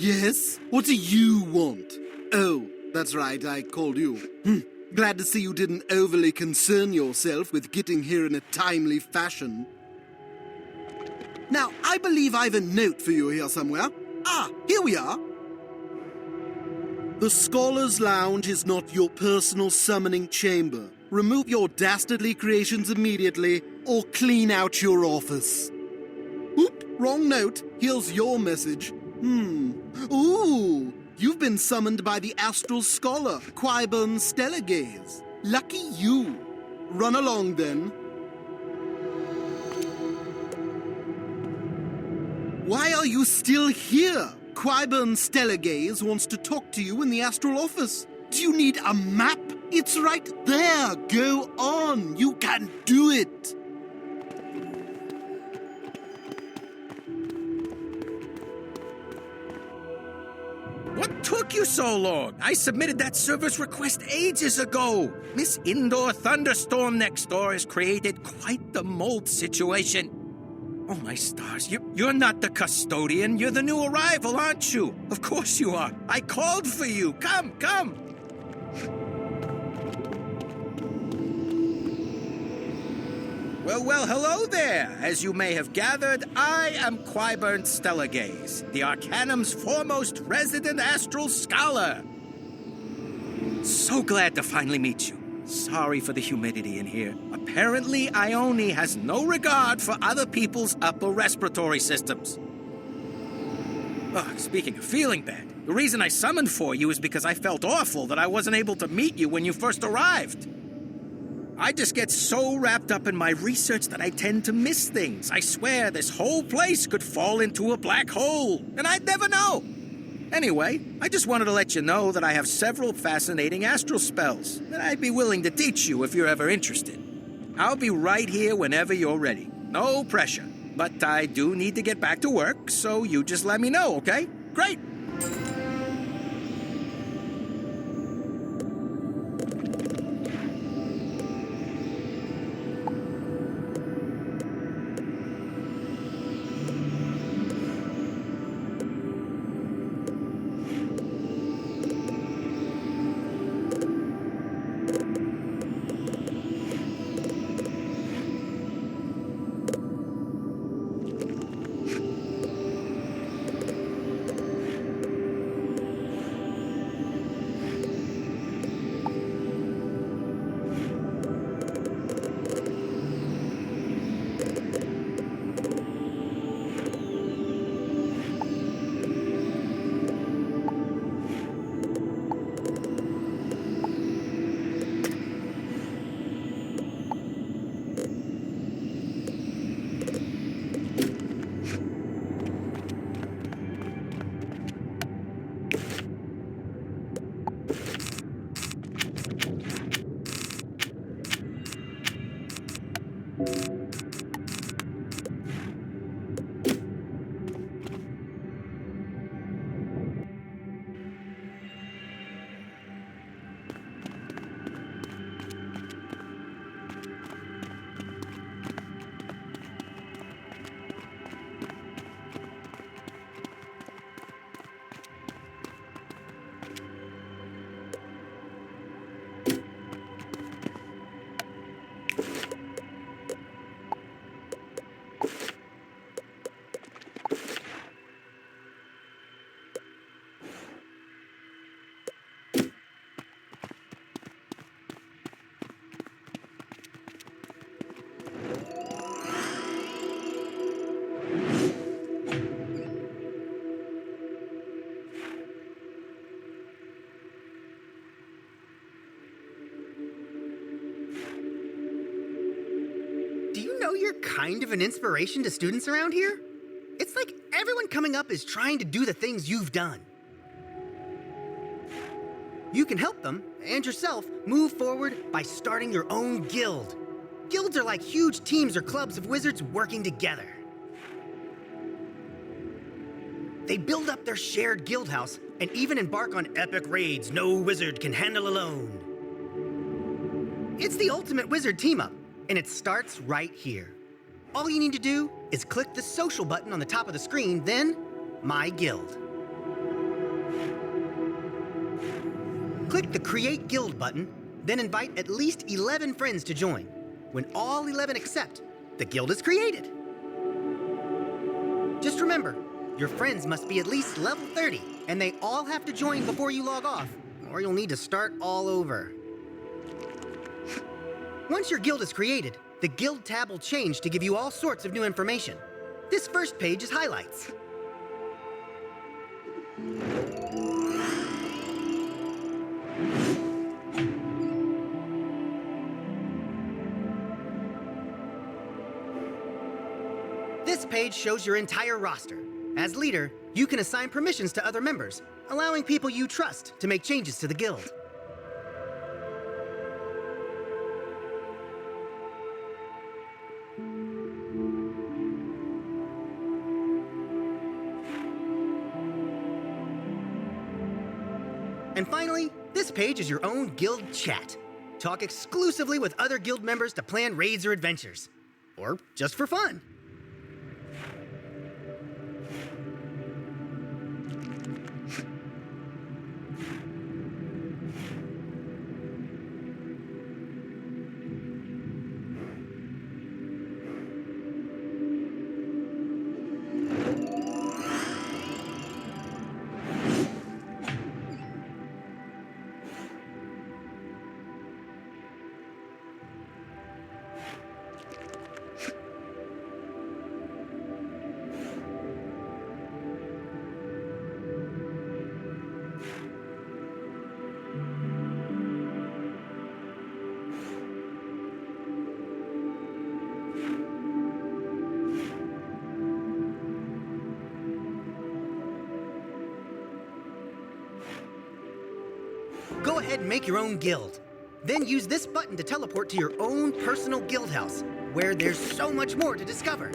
Yes? What do you want? Oh, that's right, I called you. Glad to see you didn't overly concern yourself with getting here in a timely fashion. Now, I believe I've a note for you here somewhere. Ah, here we are. The Scholar's Lounge is not your personal summoning chamber. Remove your dastardly creations immediately, or clean out your office. Oop, wrong note. Here's your message. Ooh, you've been summoned by the Astral Scholar, Quibern Stellagaze. Lucky you. Run along, then. Why are you still here? Quibern Stellagaze wants to talk to you in the Astral Office. Do you need a map? It's right there. Go on. You can do it. What took you so long? I submitted that service request ages ago. This indoor thunderstorm next door has created quite the mold situation. Oh, my stars, you're not the custodian. You're the new arrival, aren't you? Of course you are. I called for you. Come. Well, hello there. As you may have gathered, I am Quibern Stellagaze, the Arcanum's foremost resident astral scholar. So glad to finally meet you. Sorry for the humidity in here. Apparently, Ione has no regard for other people's upper respiratory systems. Oh, speaking of feeling bad, the reason I summoned for you is because I felt awful that I wasn't able to meet you when you first arrived. I just get so wrapped up in my research that I tend to miss things. I swear, this whole place could fall into a black hole, and I'd never know. Anyway, I just wanted to let you know that I have several fascinating astral spells that I'd be willing to teach you if you're ever interested. I'll be right here whenever you're ready. No pressure. But I do need to get back to work, so you just let me know, okay? Great! You're kind of an inspiration to students around here? It's like everyone coming up is trying to do the things you've done. You can help them, and yourself, move forward by starting your own guild. Guilds are like huge teams or clubs of wizards working together. They build up their shared guild house and even embark on epic raids no wizard can handle alone. It's the ultimate wizard team-up, and it starts right here. All you need to do is click the social button on the top of the screen, then My Guild. Click the Create Guild button, then invite at least 11 friends to join. When all 11 accept, the guild is created. Just remember, your friends must be at least level 30, and they all have to join before you log off, or you'll need to start all over. Once your guild is created, the guild tab will change to give you all sorts of new information. This first page is highlights. This page shows your entire roster. As leader, you can assign permissions to other members, allowing people you trust to make changes to the guild. And finally, this page is your own guild chat. Talk exclusively with other guild members to plan raids or adventures. Or just for fun. Go ahead and make your own guild. Then use this button to teleport to your own personal guild house, where there's so much more to discover.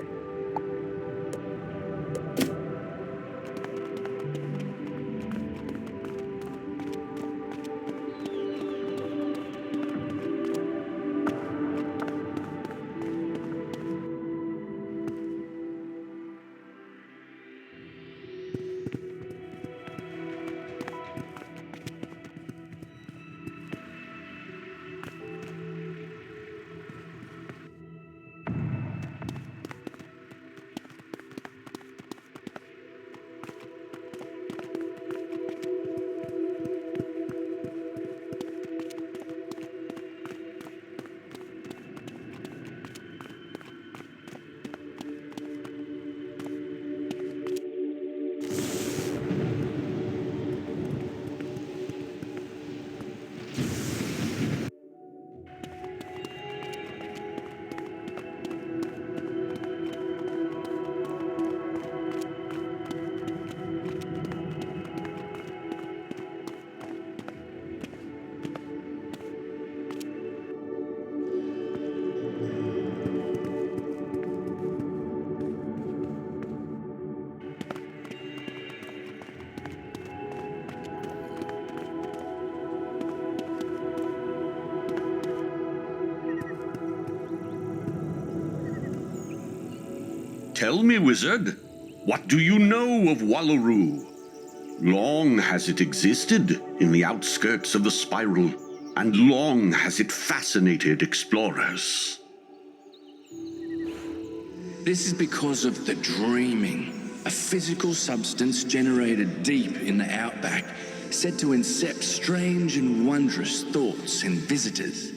Tell me, wizard, what do you know of Wallaru? Long has it existed in the outskirts of the spiral, and long has it fascinated explorers. This is because of the dreaming, a physical substance generated deep in the outback, said to incept strange and wondrous thoughts in visitors.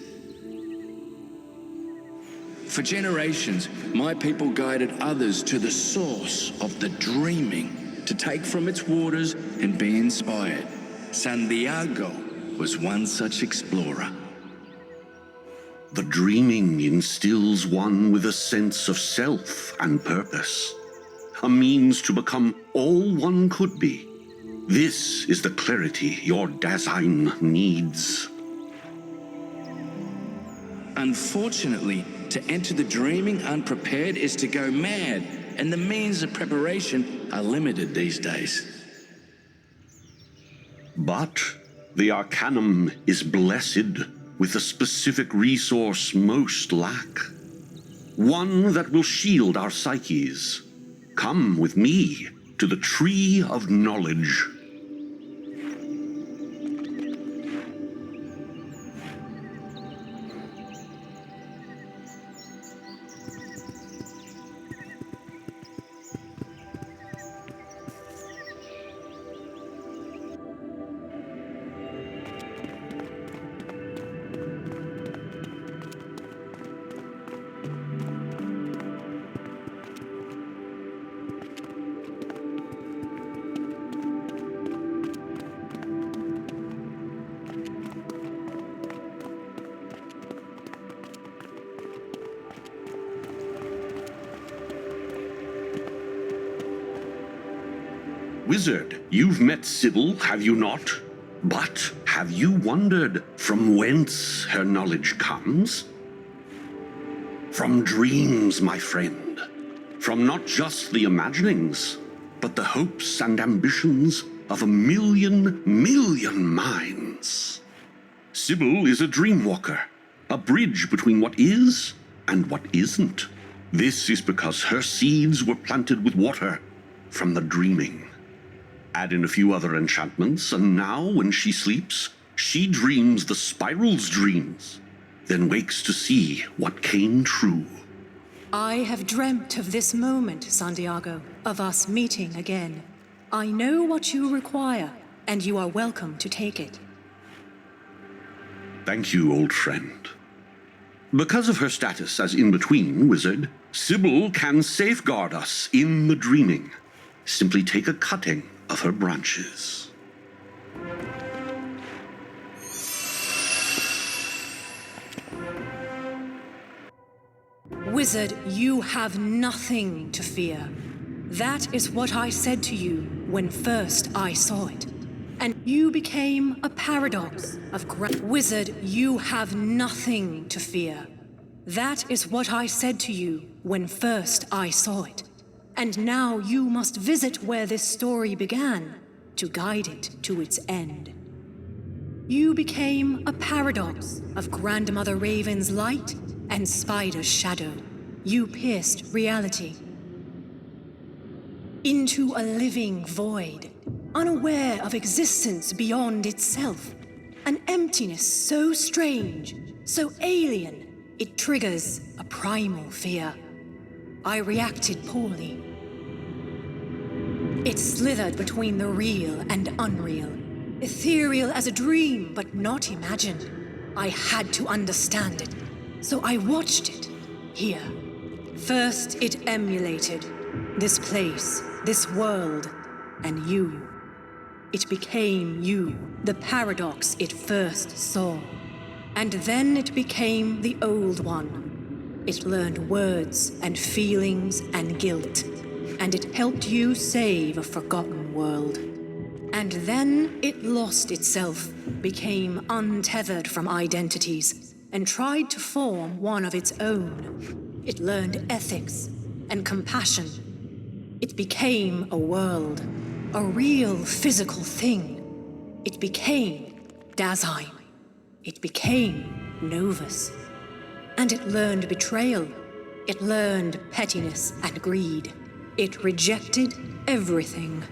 For generations, my people guided others to the source of the dreaming, to take from its waters and be inspired. Santiago was one such explorer. The dreaming instills one with a sense of self and purpose, a means to become all one could be. This is the clarity your Dasein needs. Unfortunately, to enter the dreaming unprepared is to go mad, and the means of preparation are limited these days. But the Arcanum is blessed with a specific resource most lack. One that will shield our psyches. Come with me to the Tree of Knowledge. Wizard, you've met Sybil, have you not? But have you wondered from whence her knowledge comes? From dreams, my friend. From not just the imaginings, but the hopes and ambitions of a million minds. Sybil is a dreamwalker, a bridge between what is and what isn't. This is because her seeds were planted with water from the dreaming. Add in a few other enchantments, and now, when she sleeps, she dreams the spiral's dreams, then wakes to see what came true. I have dreamt of this moment, Santiago, of us meeting again. I know what you require, and you are welcome to take it. Thank you, old friend. Because of her status as in-between wizard, Sybil can safeguard us in the dreaming. Simply take a cutting of her branches. Wizard, you have nothing to fear. That is what I said to you when first I saw it. And you became a paradox of Wizard, you have nothing to fear. That is what I said to you when first I saw it. And now you must visit where this story began to guide it to its end. You became a paradox of Grandmother Raven's light and Spider's shadow. You pierced reality into a living void, unaware of existence beyond itself. An emptiness so strange, so alien, it triggers a primal fear. I reacted poorly. It slithered between the real and unreal, ethereal as a dream, but not imagined. I had to understand it, so I watched it here. First, it emulated this place, this world, and you. It became you, the paradox it first saw. And then it became the old one. It learned words and feelings and guilt, and it helped you save a forgotten world. And then it lost itself, became untethered from identities, and tried to form one of its own. It learned ethics and compassion. It became a world, a real physical thing. It became Dasein. It became Novus. And it learned betrayal. It learned pettiness and greed. It rejected everything.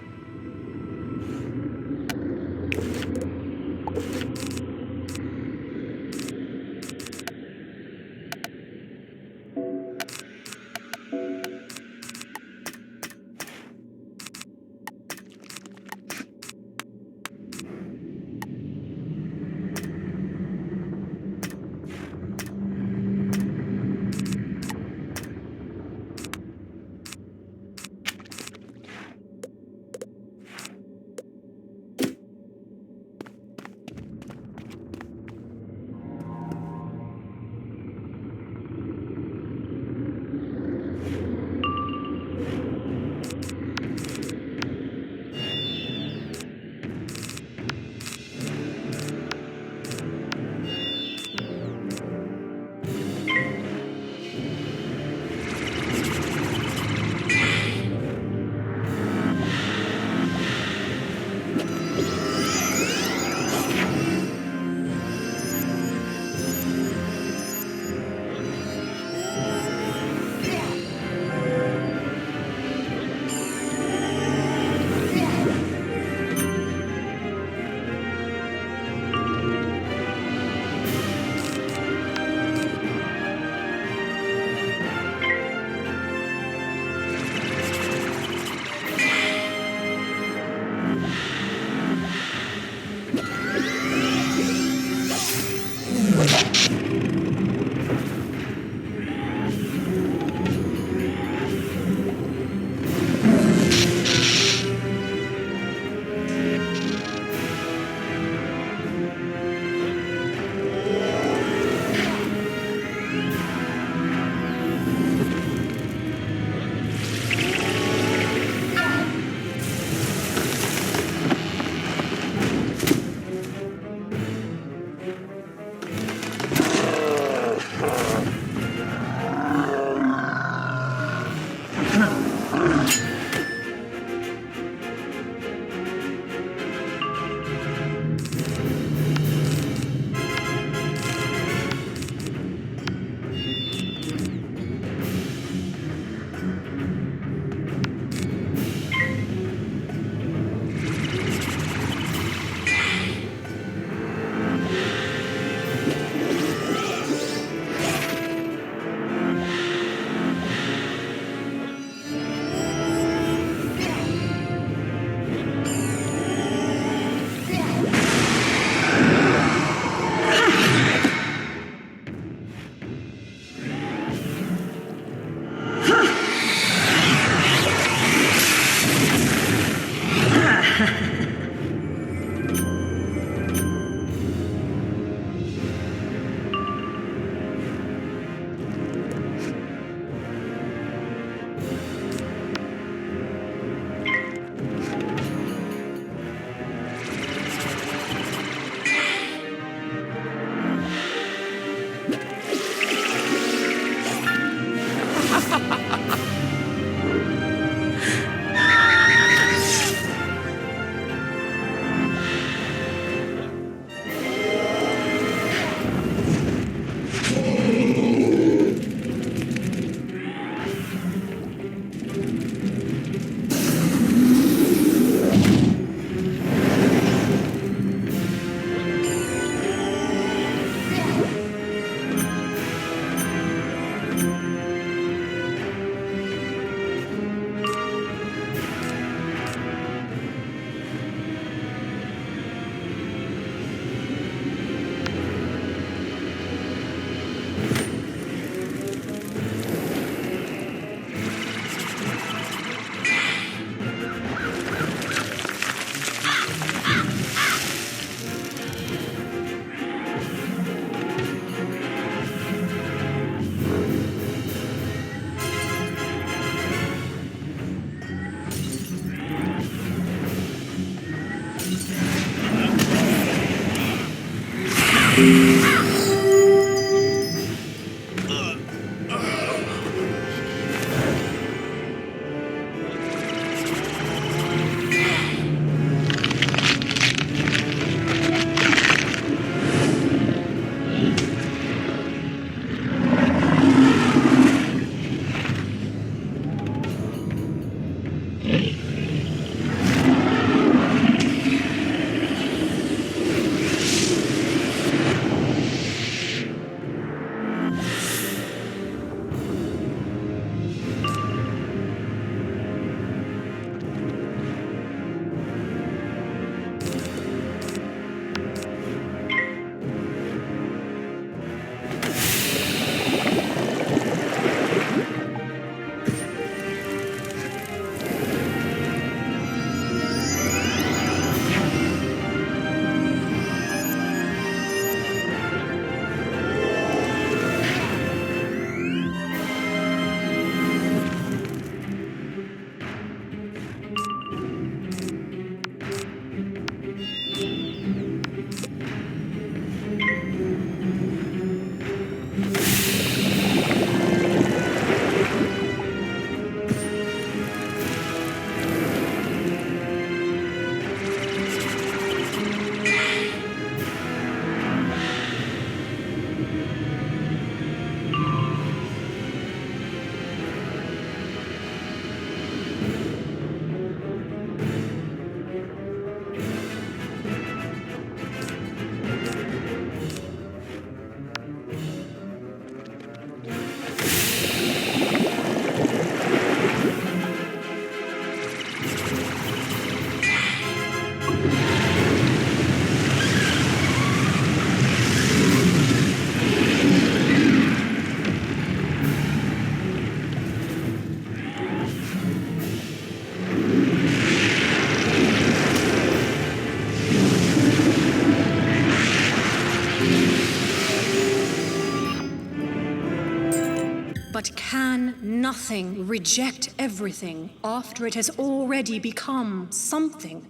But can nothing reject everything after it has already become something?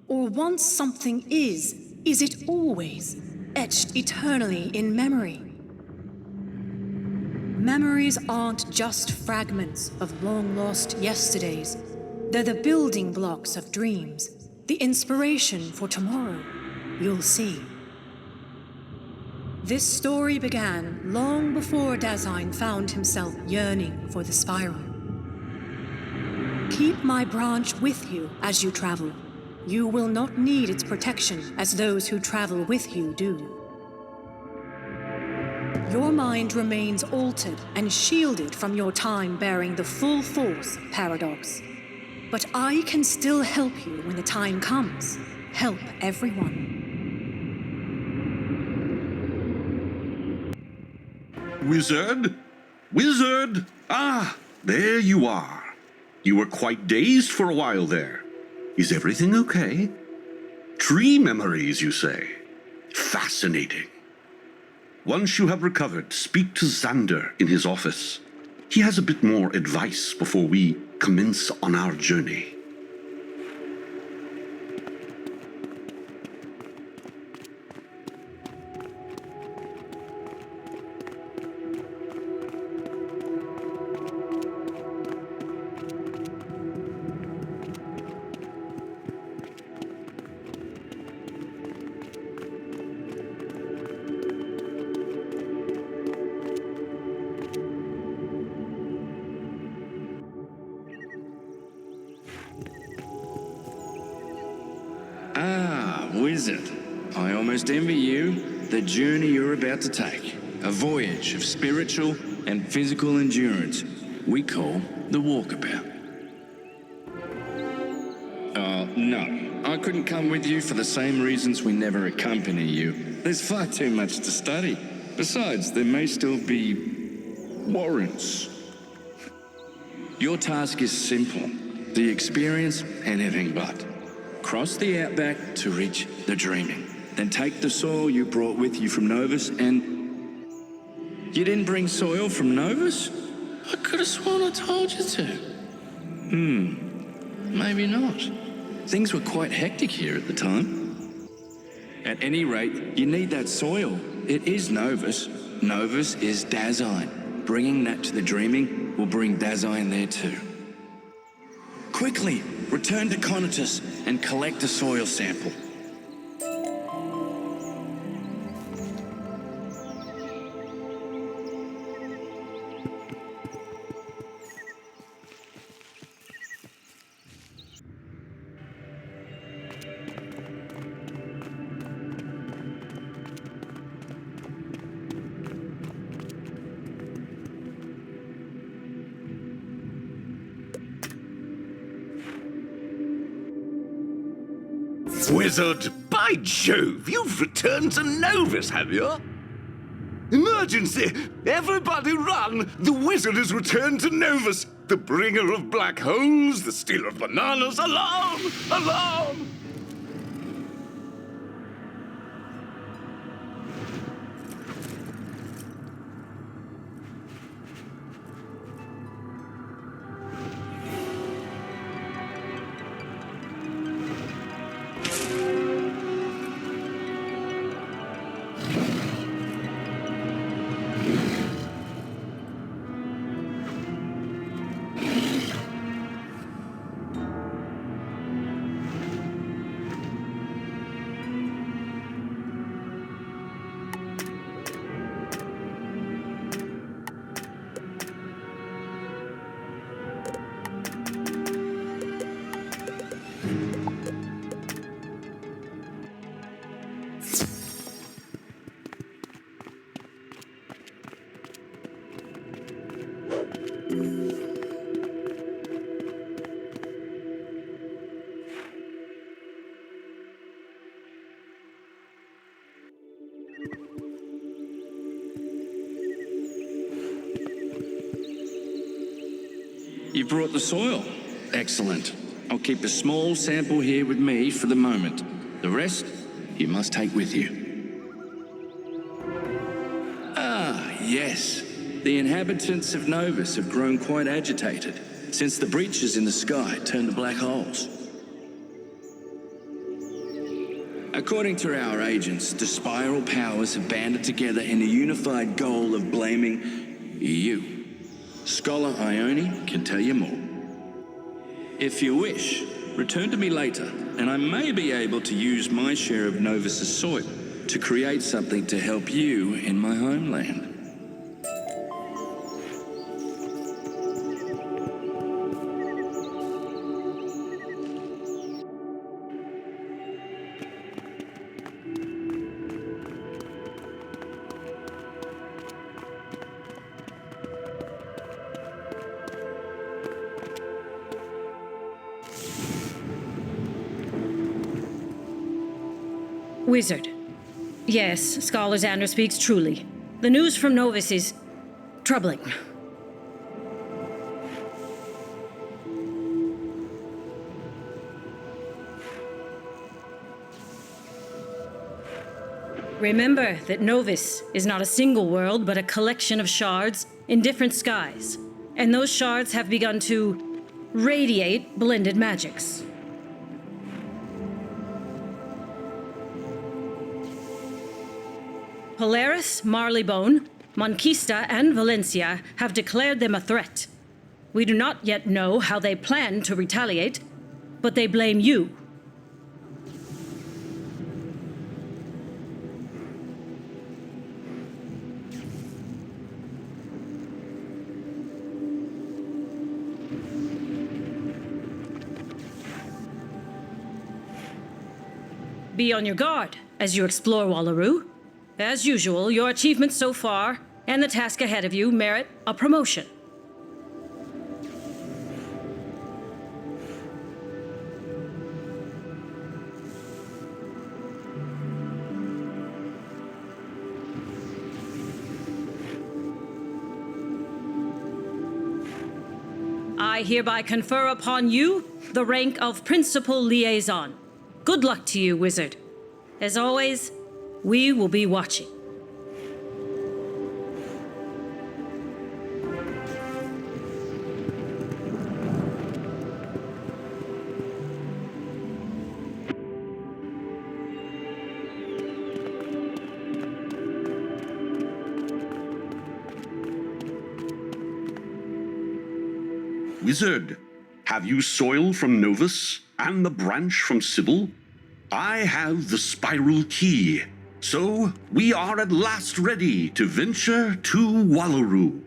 Or once something is it always etched eternally in memory? Memories aren't just fragments of long-lost yesterdays. They're the building blocks of dreams, the inspiration for tomorrow. You'll see. This story began long before Dasein found himself yearning for the spiral. Keep my branch with you as you travel. You will not need its protection as those who travel with you do. Your mind remains altered and shielded from your time bearing the full force of paradox. But I can still help you when the time comes. Help everyone. Wizard? Wizard! Ah, there you are. You were quite dazed for a while there. Is everything okay? Tree memories, you say? Fascinating. Once you have recovered, speak to Xander in his office. He has a bit more advice before we commence on our journey. Wizard, I almost envy you the journey you're about to take. A voyage of spiritual and physical endurance we call the walkabout. Oh, no. I couldn't come with you for the same reasons we never accompany you. There's far too much to study. Besides, there may still be warrants. Your task is simple. The experience, anything but. Cross the outback to reach the dreaming. Then take the soil you brought with you from Novus and... You didn't bring soil from Novus? I could have sworn I told you to. Maybe not. Things were quite hectic here at the time. At any rate, you need that soil. It is Novus. Novus is Dasein. Bringing that to the dreaming will bring Dasein there too. Quickly, return to Conatus and collect a soil sample. Wizard, by Jove, you've returned to Novus, have you? Emergency! Everybody run! The wizard has returned to Novus! The bringer of black holes, the stealer of bananas! Alarm! Alarm! You brought the soil. Excellent. I'll keep a small sample here with me for the moment. The rest, you must take with you. Ah, yes. The inhabitants of Novus have grown quite agitated since the breaches in the sky turned to black holes. According to our agents, the spiral powers have banded together in a unified goal of blaming you. Scholar Ione can tell you more. If you wish, return to me later, and I may be able to use my share of Novus's soil to create something to help you in my homeland. Wizard. Yes, Scholar Xander speaks truly. The news from Novus is troubling. Remember that Novus is not a single world, but a collection of shards in different skies. And those shards have begun to radiate blended magics. Polaris, Marleybone, Monquista, and Valencia have declared them a threat. We do not yet know how they plan to retaliate, but they blame you. Be on your guard as you explore Wallaru. As usual, your achievements so far and the task ahead of you merit a promotion. I hereby confer upon you the rank of Principal Liaison. Good luck to you, Wizard. As always, we will be watching. Wizard, have you soil from Novus and the branch from Sybil? I have the spiral key. So, we are at last ready to venture to Wallaru.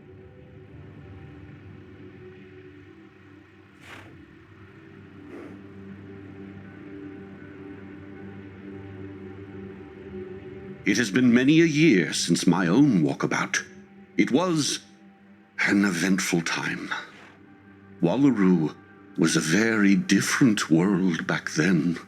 It has been many a year since my own walkabout. It was an eventful time. Wallaru was a very different world back then.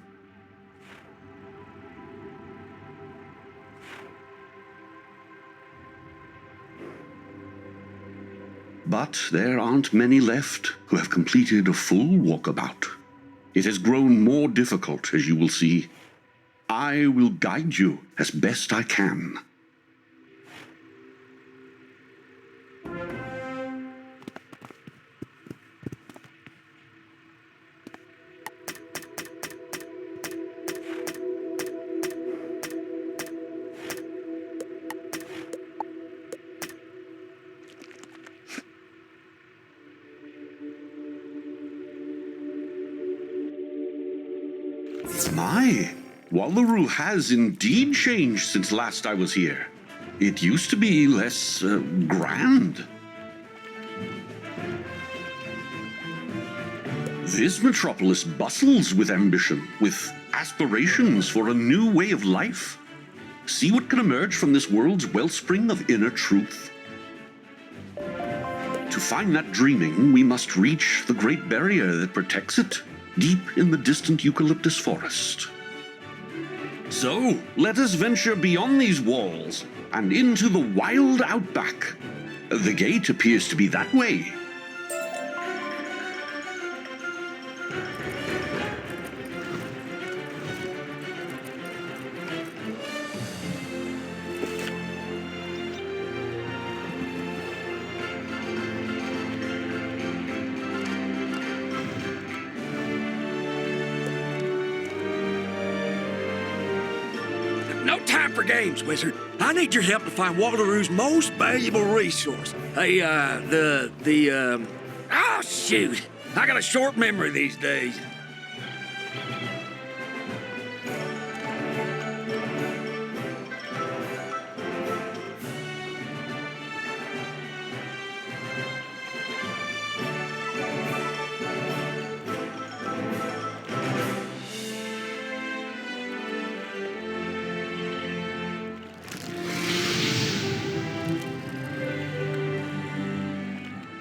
But there aren't many left who have completed a full walkabout. It has grown more difficult, as you will see. I will guide you as best I can. My, Wallaru has indeed changed since last I was here. It used to be less grand. This metropolis bustles with ambition, with aspirations for a new way of life. See what can emerge from this world's wellspring of inner truth. To find that dreaming, we must reach the great barrier that protects it, deep in the distant eucalyptus forest. So, let us venture beyond these walls and into the wild outback. The gate appears to be that way. for games, Wizard. I need your help to find Wallaru's most valuable resource. Oh, shoot. I got a short memory these days.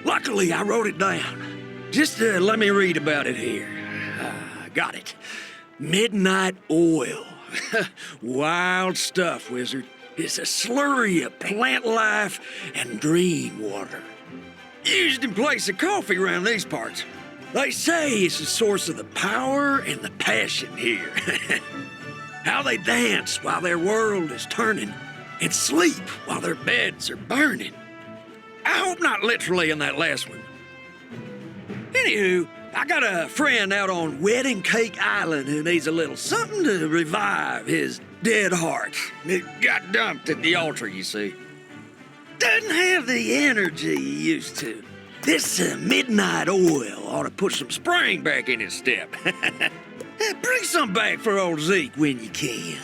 Luckily, I wrote it down. Just let me read about it here. Got it. Midnight oil. Wild stuff, Wizard. It's a slurry of plant life and dream water. Used in place of coffee around these parts. They say it's the source of the power and the passion here. How they dance while their world is turning and sleep while their beds are burning. I hope not literally in that last one. Anywho, I got a friend out on Wedding Cake Island who needs a little something to revive his dead heart. It got dumped at the altar, you see. Doesn't have the energy he used to. This midnight oil ought to put some spring back in his step. Bring some back for old Zeke when you can.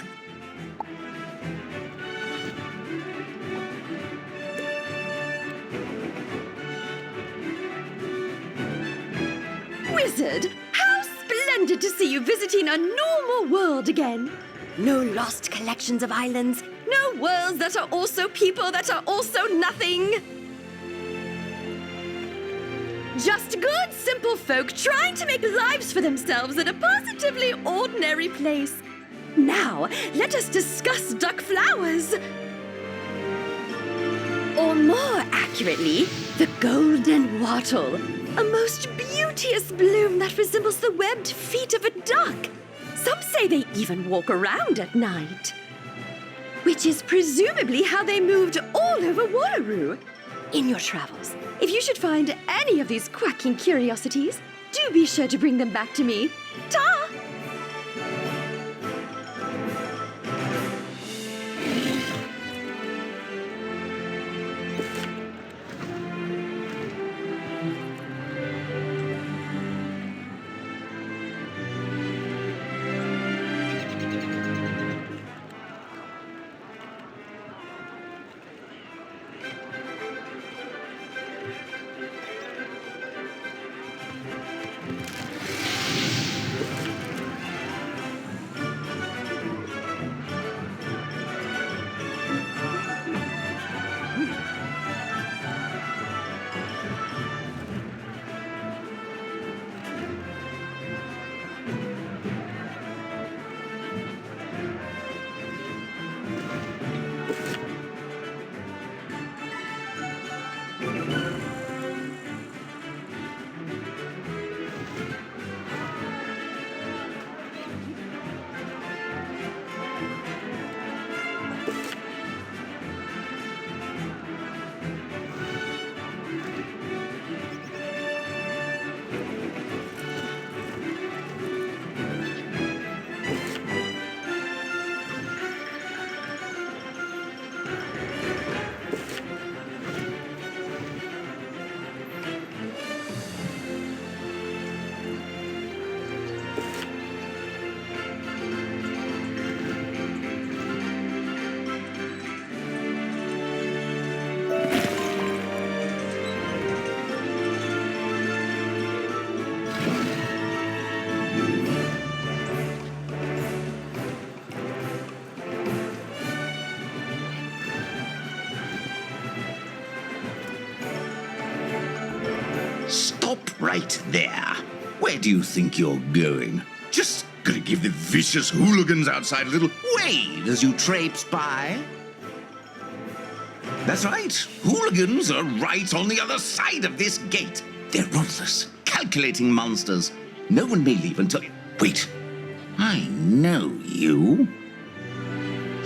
Wizard, how splendid to see you visiting a normal world again. No lost collections of islands, no worlds that are also people that are also nothing. Just good, simple folk trying to make lives for themselves in a positively ordinary place. Now, let us discuss duck flowers. Or more accurately, the golden wattle. A most beauteous bloom that resembles the webbed feet of a duck. Some say they even walk around at night. Which is presumably how they moved all over Wallaru. In your travels, if you should find any of these quacking curiosities, do be sure to bring them back to me. Ta! Stop right there. Where do you think you're going? Just gonna give the vicious hooligans outside a little wave as you traipse by? That's right. Hooligans are right on the other side of this gate. They're ruthless, calculating monsters. No one may leave until... Wait. I know you.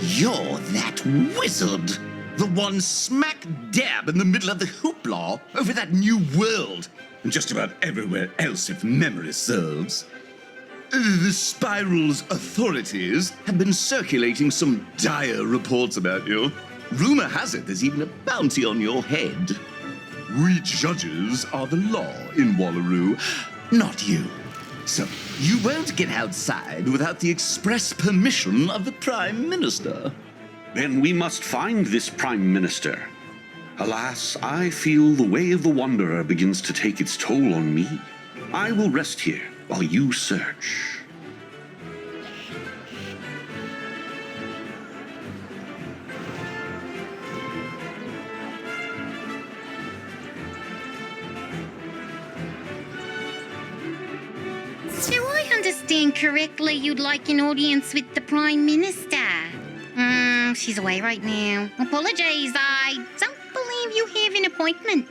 You're that wizard. The one smack dab in the middle of the hoopla over that new world. And just about everywhere else if memory serves. The Spiral's authorities have been circulating some dire reports about you. Rumor has it there's even a bounty on your head. We judges are the law in Wallaru, not you. So, you won't get outside without the express permission of the Prime Minister. Then we must find this Prime Minister. Alas, I feel the way of the Wanderer begins to take its toll on me. I will rest here while you search. Do I understand correctly you'd like an audience with the Prime Minister? She's away right now. Apologies, I don't believe you have an appointment.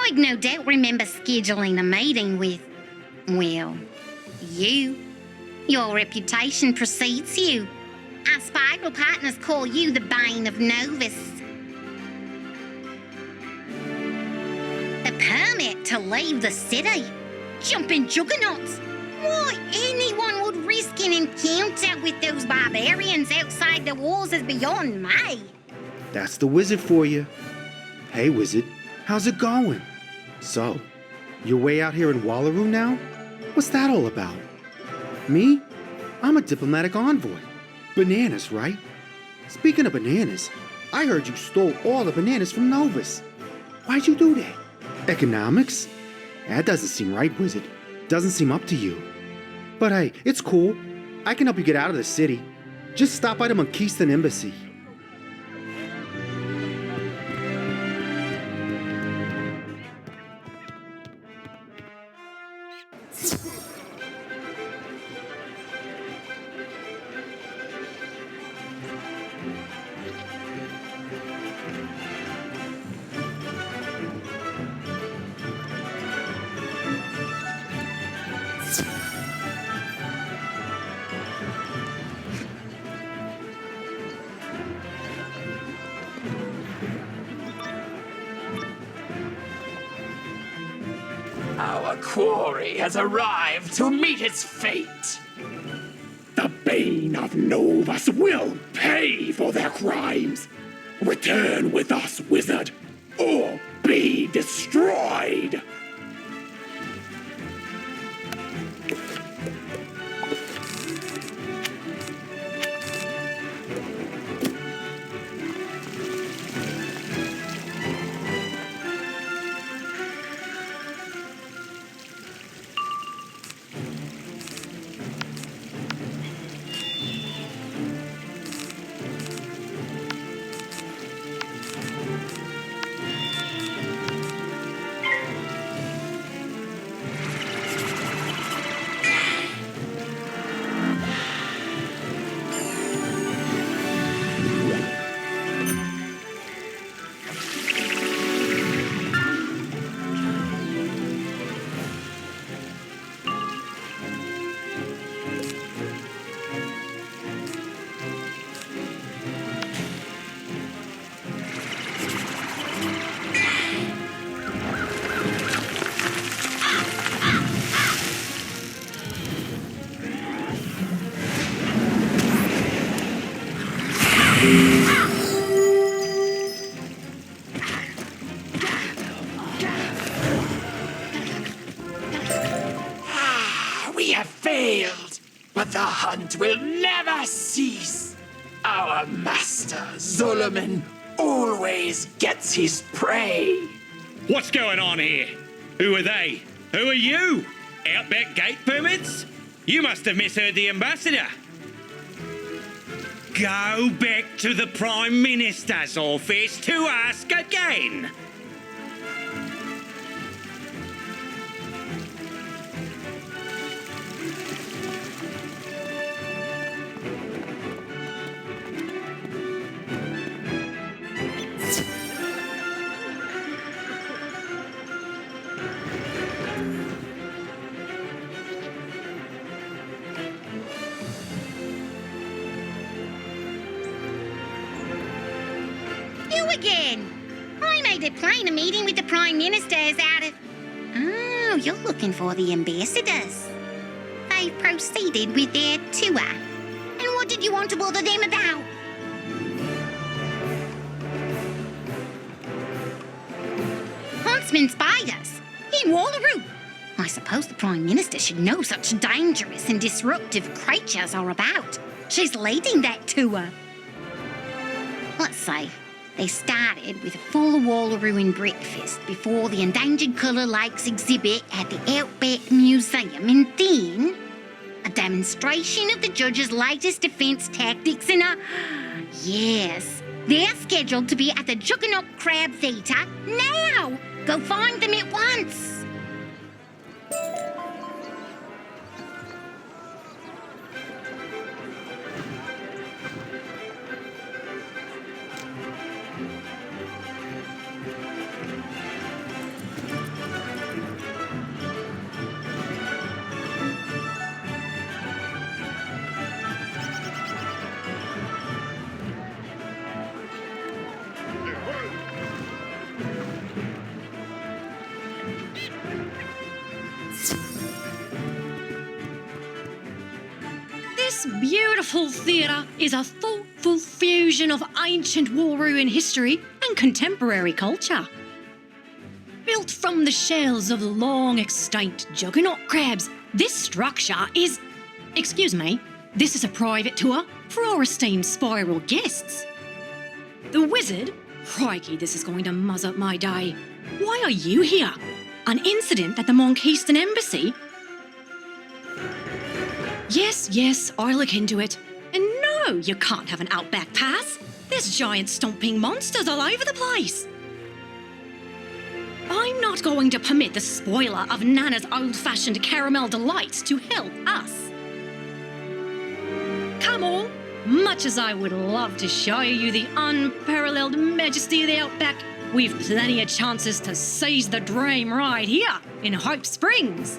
I'd no doubt remember scheduling a meeting with, well, you. Your reputation precedes you. Our spiral partners call you the Bane of Novus. A permit to leave the city. Jumping juggernauts. Why anyone would risk an encounter with those barbarians outside the walls is beyond me. That's the wizard for you. Hey, wizard, how's it going? So, you're way out here in Wallaru now? What's that all about? Me? I'm a diplomatic envoy. Bananas, right? Speaking of bananas, I heard you stole all the bananas from Novus. Why'd you do that? Economics? That doesn't seem right, wizard. Doesn't seem up to you. But hey, it's cool. I can help you get out of the city. Just stop by the Monkeyston Embassy. Our quarry has arrived to meet its fate. The Bane of Novus will pay for their crimes. Return with us, wizard, or be destroyed. We have failed, but the hunt will never cease. Our master, Solomon, always gets his prey. What's going on here? Who are they? Who are you? Outback gate permits? You must have misheard the ambassador. Go back to the Prime Minister's office to ask again. Again. I made it plain a meeting with the Prime Minister is out of... Oh, you're looking for the ambassadors. They they've proceeded with their tour. And what did you want to bother them about? Huntsmen spied us in Wallaru. I suppose the Prime Minister should know such dangerous and disruptive creatures are about. She's leading that tour. Let's say they started with a full Wallaru and breakfast before the Endangered Colour Lakes exhibit at the Outback Museum, and then a demonstration of the judge's latest defence tactics and a... Yes, they're scheduled to be at the Juggernaut Crab Theatre now! Go find them at once! This beautiful theatre is a thoughtful fusion of ancient Wallaruan history and contemporary culture. Built from the shells of the long-extinct juggernaut crabs, this structure is... Excuse me, this is a private tour for our esteemed spiral guests. The Wizard? Crikey, this is going to muzz up my day. Why are you here? An incident at the Monkeyston Embassy? Yes, I'll look into it. And no, you can't have an Outback pass. There's giant stomping monsters all over the place. I'm not going to permit the spoiler of Nana's old-fashioned caramel delights to help us. Come on, much as I would love to show you the unparalleled majesty of the Outback, we've plenty of chances to seize the dream right here in Hope Springs.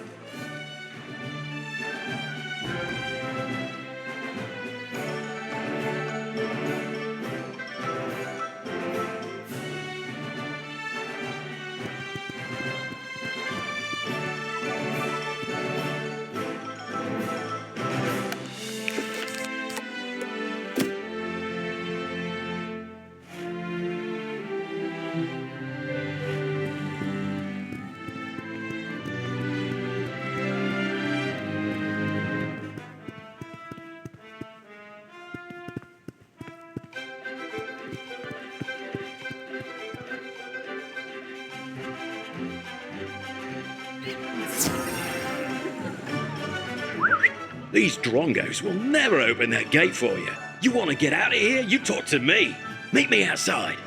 These drongos will never open that gate for you. You want to get out of here? You talk to me. Meet me outside.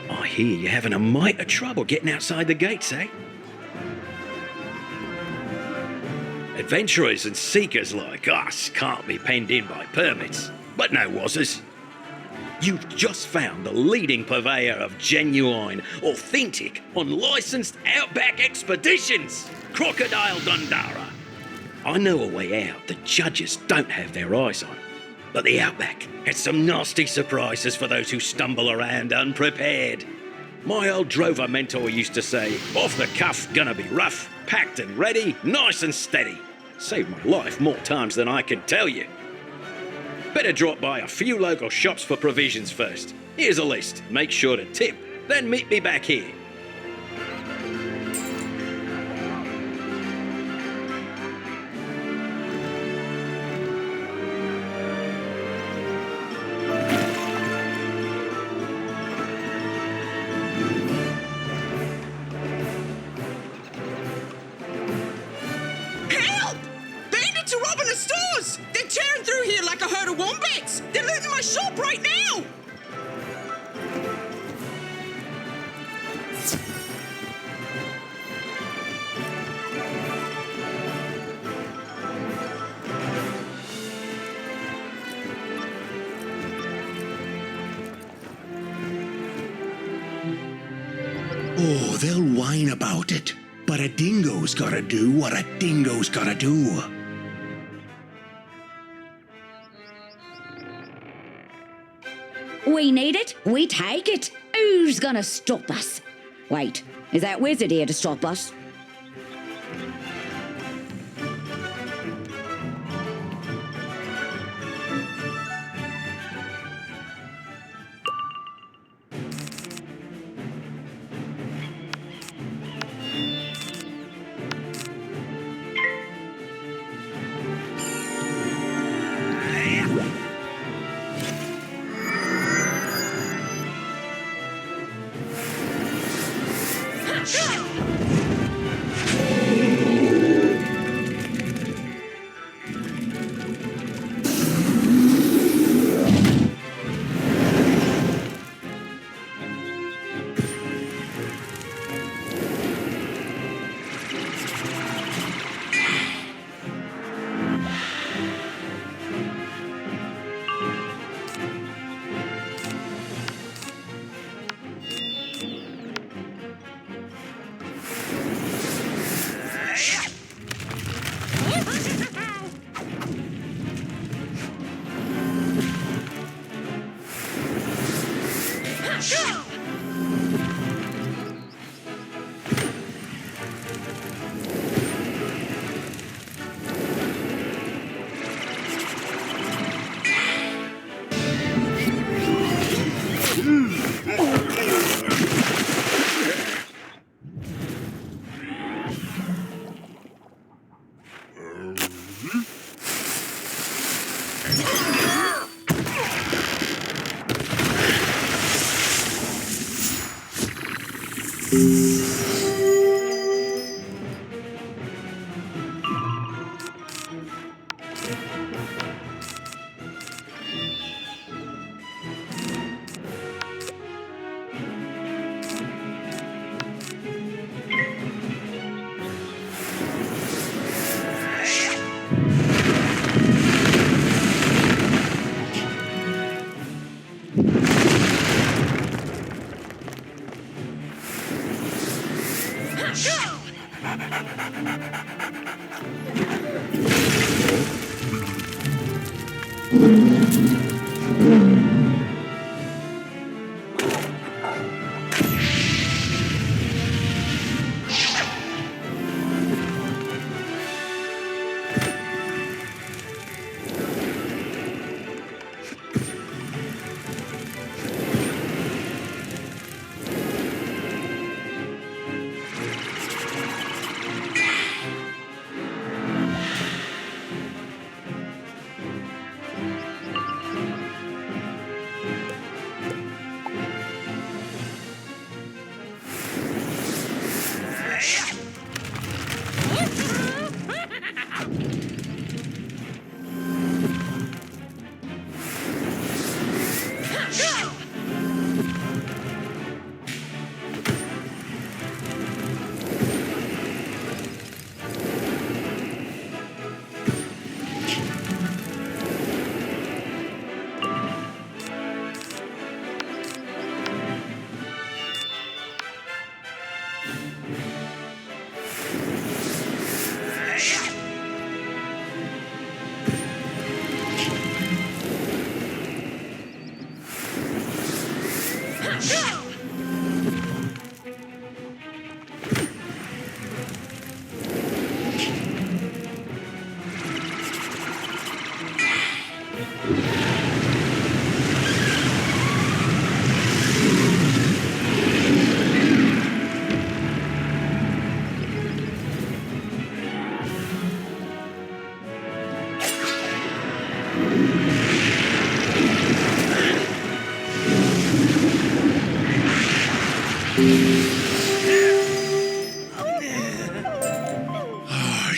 I hear you're having a mite of trouble getting outside the gates, eh? Adventurers and seekers like us can't be penned in by permits, but no wazzers. You've just found the leading purveyor of genuine, authentic, unlicensed Outback expeditions, Crocodile Dundara. I know a way out the judges don't have their eyes on, but the Outback has some nasty surprises for those who stumble around unprepared. My old drover mentor used to say, off the cuff, gonna be rough, packed and ready, nice and steady. Saved my life more times than I can tell you. Better drop by a few local shops for provisions first. Here's a list. Make sure to tip, then meet me back here. Help! Bandits are robbing the stores! They're tearing through here like a herd of wombats! They're looting my shop right now! Oh, they'll whine about it. But a dingo's gotta do what a dingo's gotta do. We need it, we take it. Who's gonna stop us? Wait, is that wizard here to stop us?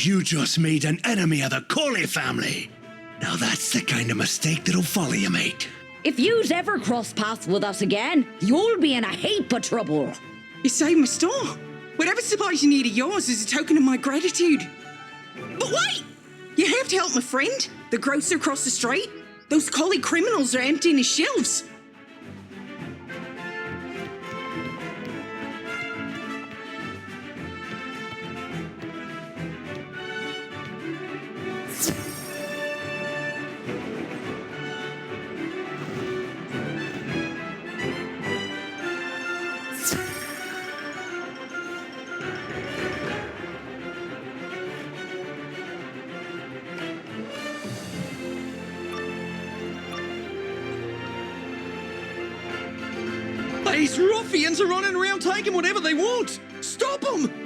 You just made an enemy of the Coley family. Now that's the kind of mistake that'll follow you, mate. If you'd ever cross paths with us again, you'll be in a heap of trouble. You saved my store. Whatever supplies you need of yours is a token of my gratitude. But wait! You have to help my friend, the grocer across the street. Those Coley criminals are emptying his shelves. These ruffians are running around taking whatever they want! Stop them!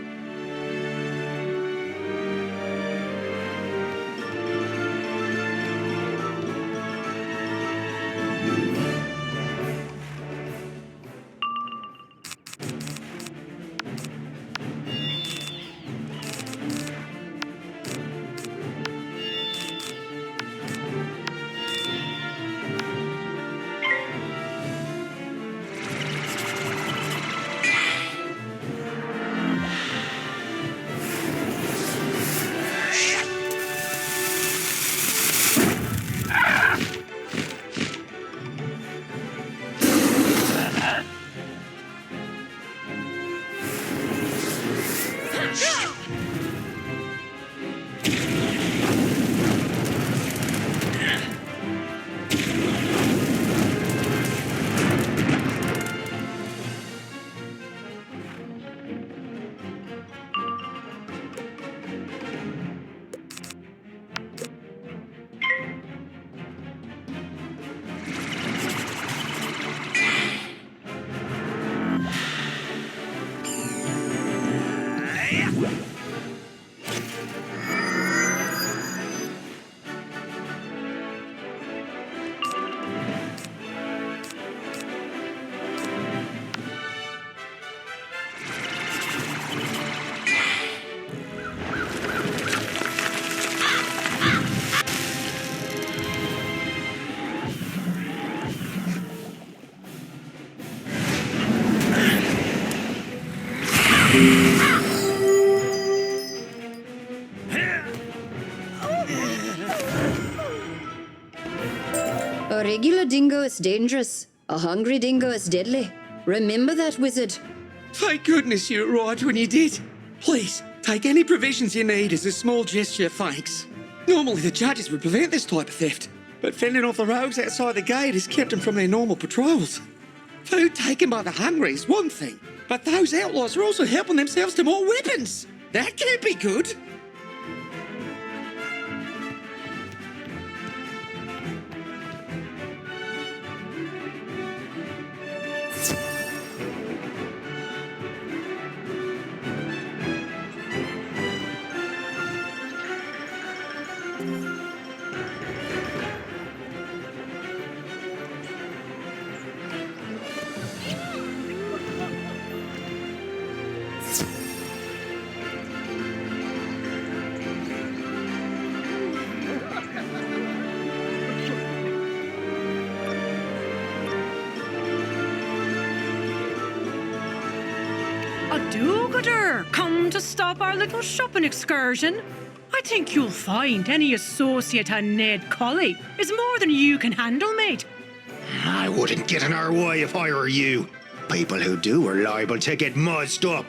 A regular dingo is dangerous. A hungry dingo is deadly. Remember that, wizard. Thank goodness you arrived when you did. Please, take any provisions you need as a small gesture of thanks. Normally the judges would prevent this type of theft, but fending off the rogues outside the gate has kept them from their normal patrols. Food taken by the hungry is one thing, but those outlaws are also helping themselves to more weapons. That can't be good. A do-gooder, come to stop our little shopping excursion. I think you'll find any associate on Ned Colley is more than you can handle, mate. I wouldn't get in our way if I were you. People who do are liable to get muzzed up.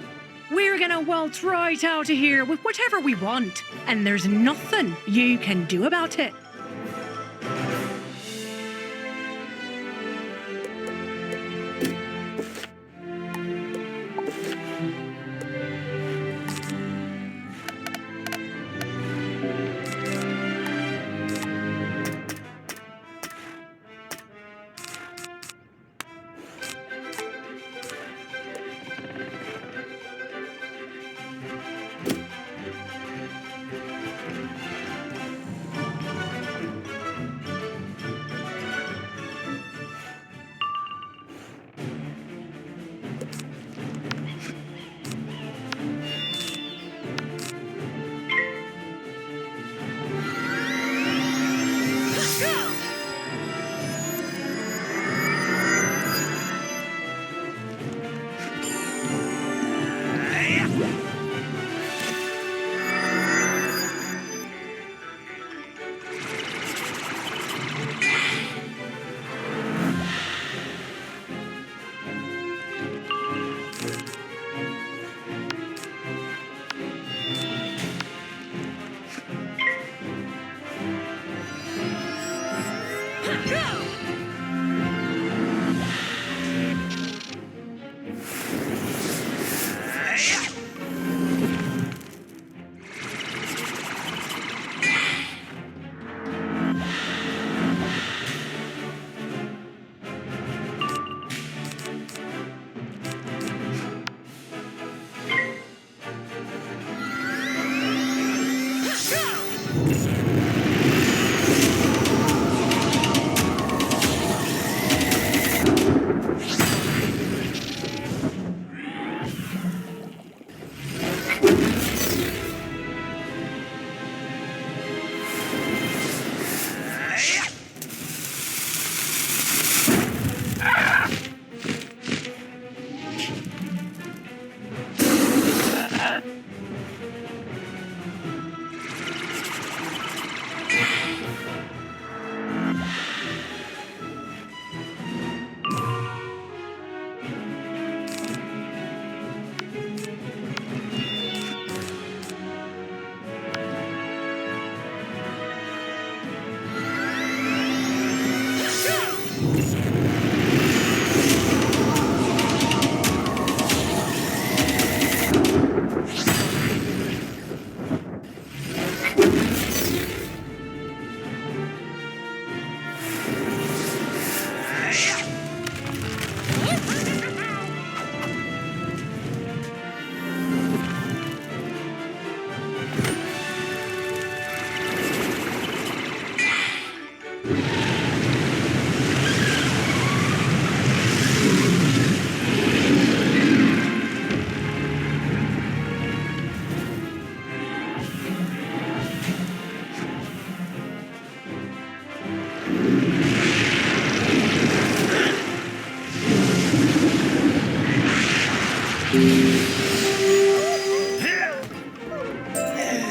We're gonna waltz right out of here with whatever we want, and there's nothing you can do about it.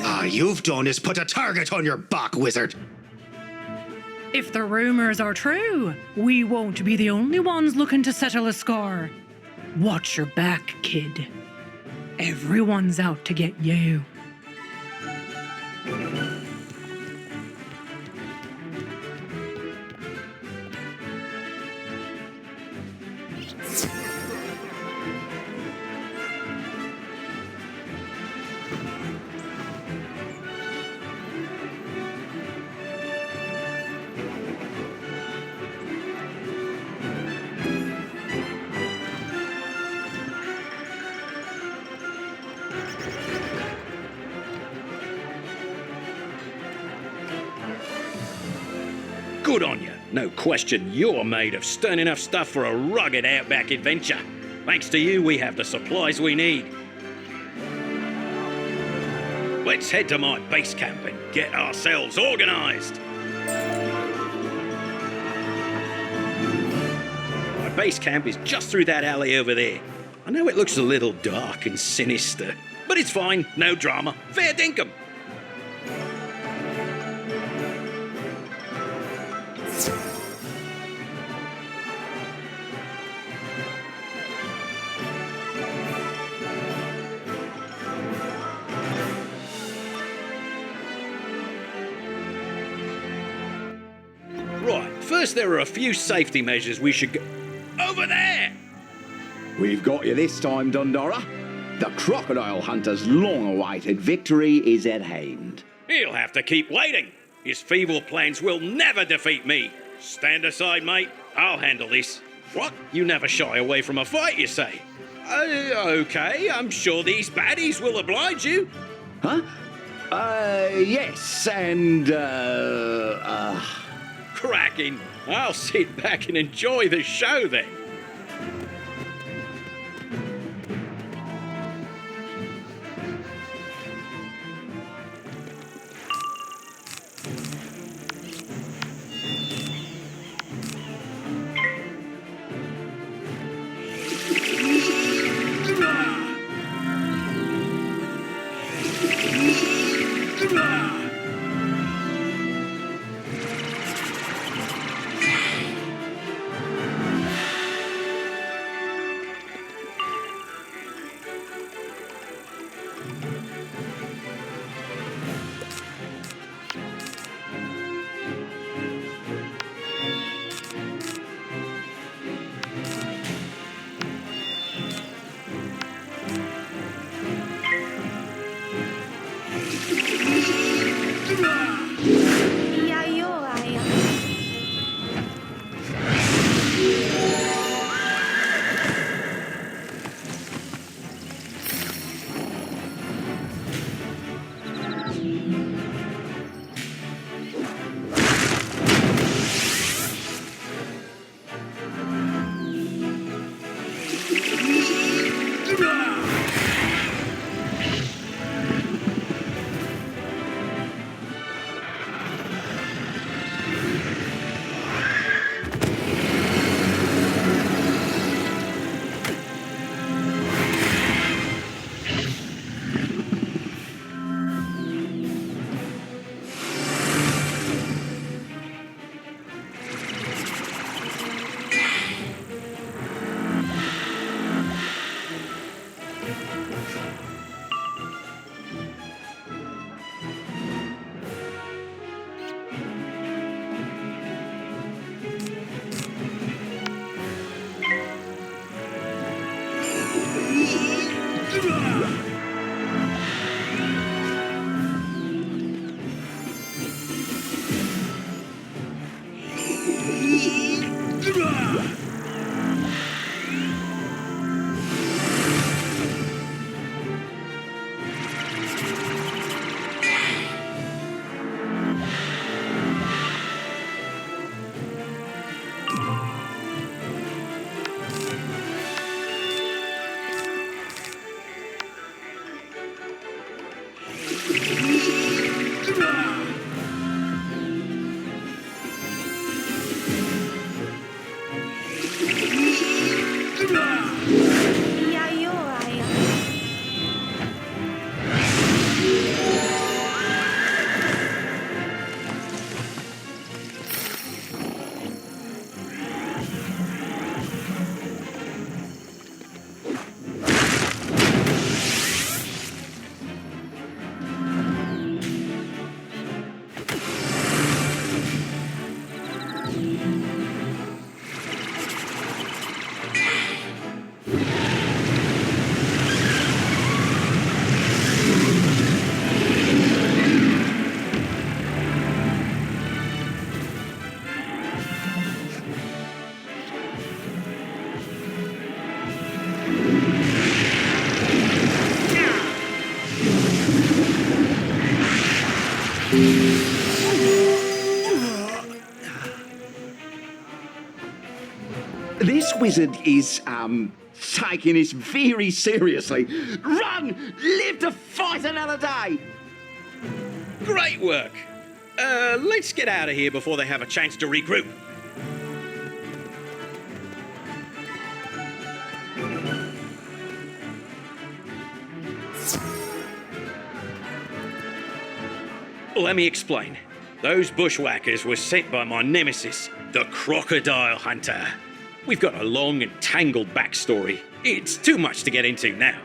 All you've done is put a target on your back, wizard. If the rumors are true, we won't be the only ones looking to settle a score. Watch your back, kid. Everyone's out to get you. Good on you. No question you're made of stern enough stuff for a rugged outback adventure. Thanks to you, we have the supplies we need. Let's head to my base camp and get ourselves organised. My base camp is just through that alley over there. I know it looks a little dark and sinister, but it's fine, no drama. Fair dinkum. Right, first there are a few safety measures we should go... Over there! We've got you this time, Dondora. The crocodile hunter's long-awaited victory is at hand. He'll have to keep waiting. His feeble plans will never defeat me. Stand aside, mate. I'll handle this. What? You never shy away from a fight, you say? Okay, I'm sure these baddies will oblige you. Huh? Yes, and, Cracking. I'll sit back and enjoy the show then. This wizard is, taking this very seriously. Run! Live to fight another day! Great work. Let's get out of here before they have a chance to regroup. Let me explain. Those bushwhackers were sent by my nemesis, the Crocodile Hunter. We've got a long and tangled backstory. It's too much to get into now.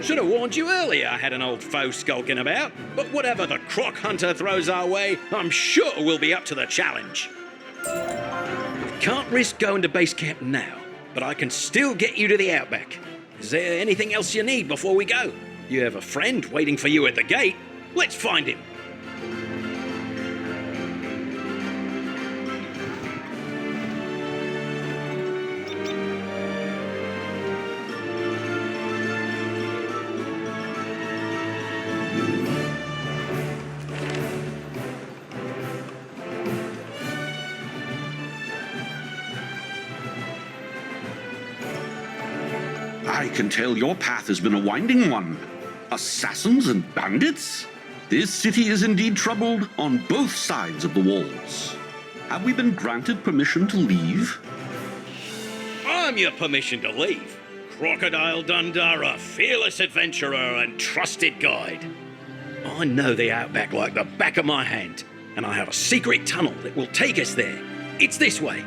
Should have warned you earlier I had an old foe skulking about, but whatever the Croc Hunter throws our way, I'm sure we'll be up to the challenge. Can't risk going to base camp now, but I can still get you to the outback. Is there anything else you need before we go? You have a friend waiting for you at the gate. Let's find him. I can tell your path has been a winding one. Assassins and bandits? This city is indeed troubled on both sides of the walls. Have we been granted permission to leave? I'm your permission to leave. Crocodile Dundara, fearless adventurer and trusted guide. I know the outback like the back of my hand, and I have a secret tunnel that will take us there. It's this way.